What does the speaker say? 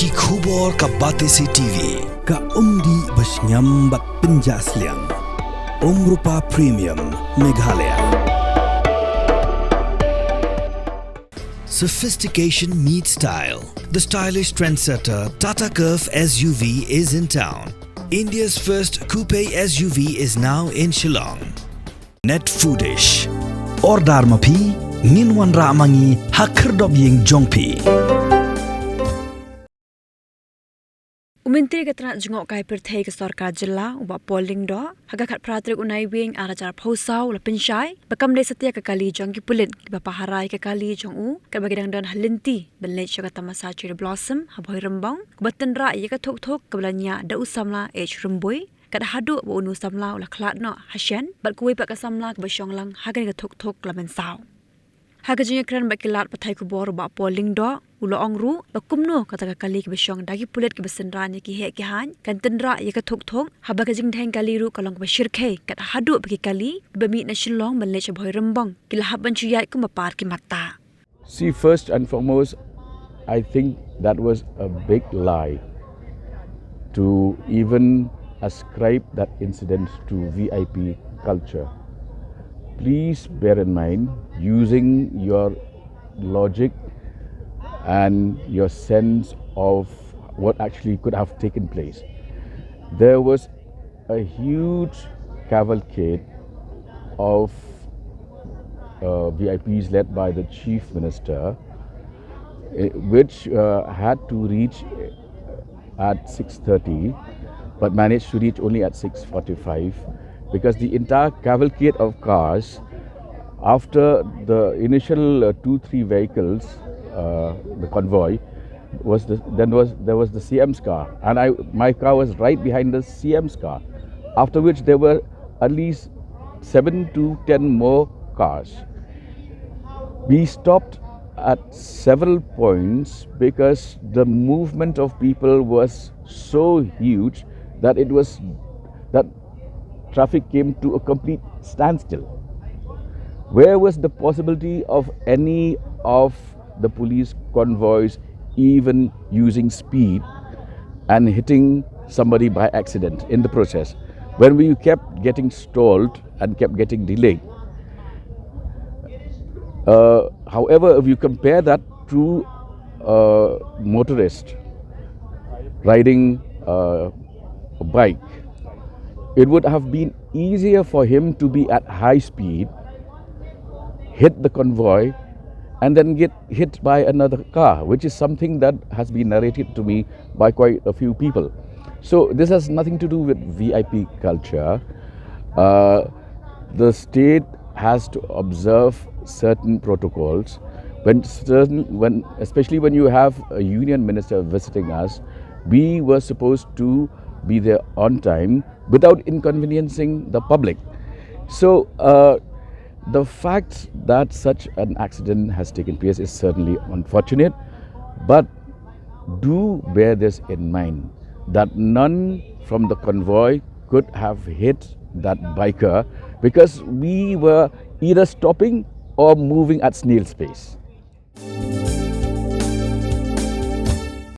Ki khubor ka Batesi TV. Ka umdi basnyam bat penjasliang. Rupa Premium Meghalaya. Sophistication meets style. The stylish trendsetter Tata Curve SUV is in town. India's first coupe SUV is now in Shillong. Net Foodish. Ordar mapi, minwan ramangi hakerdob ying jongpi. Menteri Keterangan Jengok Kai Pertai ke Sarkar Jela ubah Lyngdoh hagakat pratrik unai wing arajar Phosau la Pynshai bakam dei setia ke kali Jong ki pulit ki bapa harai ke kali Jong u ke bagi dan halinti benlej ke tamasa cherry blossom haboi rembang batan ra ye ke thok ke belanya da usamla remboi kada hadu bo unu samla la khlat no hasyan bat kuwi pak samla ke basyong lang hagan ke thok la mensau hagajnya kran bakilat pathai ku bor ba Lyngdoh ulo ongru bakumno kata kali ke basyong dagi pulit ke besenran ye ki he ki han kan tendra ye ke thok haba ke jing thang kali ru kalong ke shirkhe kat hadu bagi kali bemi na Shillong benlej boy rembang ki lahab ban chuyat ku mapar ki mata. See, first and foremost, I think that was a big lie to even ascribe that incident to VIP culture. Please bear in mind, using your logic and your sense of what actually could have taken place. There was a huge cavalcade of VIPs led by the Chief Minister, which had to reach at 6:30, but managed to reach only at 6:45. Because the entire cavalcade of cars, after the initial 2-3 vehicles, the convoy, there was the CM's car, and my car was right behind the CM's car. After which there were at least 7 to 10 more cars. We stopped at several points because the movement of people was so huge that traffic came to a complete standstill. Where was the possibility of any of the police convoys even using speed and hitting somebody by accident in the process, when we kept getting stalled and kept getting delayed? However, if you compare that to a motorist riding a bike, it would have been easier for him to be at high speed, hit the convoy, and then get hit by another car, which is something that has been narrated to me by quite a few people. So this has nothing to do with VIP culture. The state has to observe certain protocols. Especially when you have a union minister visiting us, we were supposed to be there on time without inconveniencing the public. So the fact that such an accident has taken place is certainly unfortunate, but do bear this in mind, that none from the convoy could have hit that biker because we were either stopping or moving at snail's pace.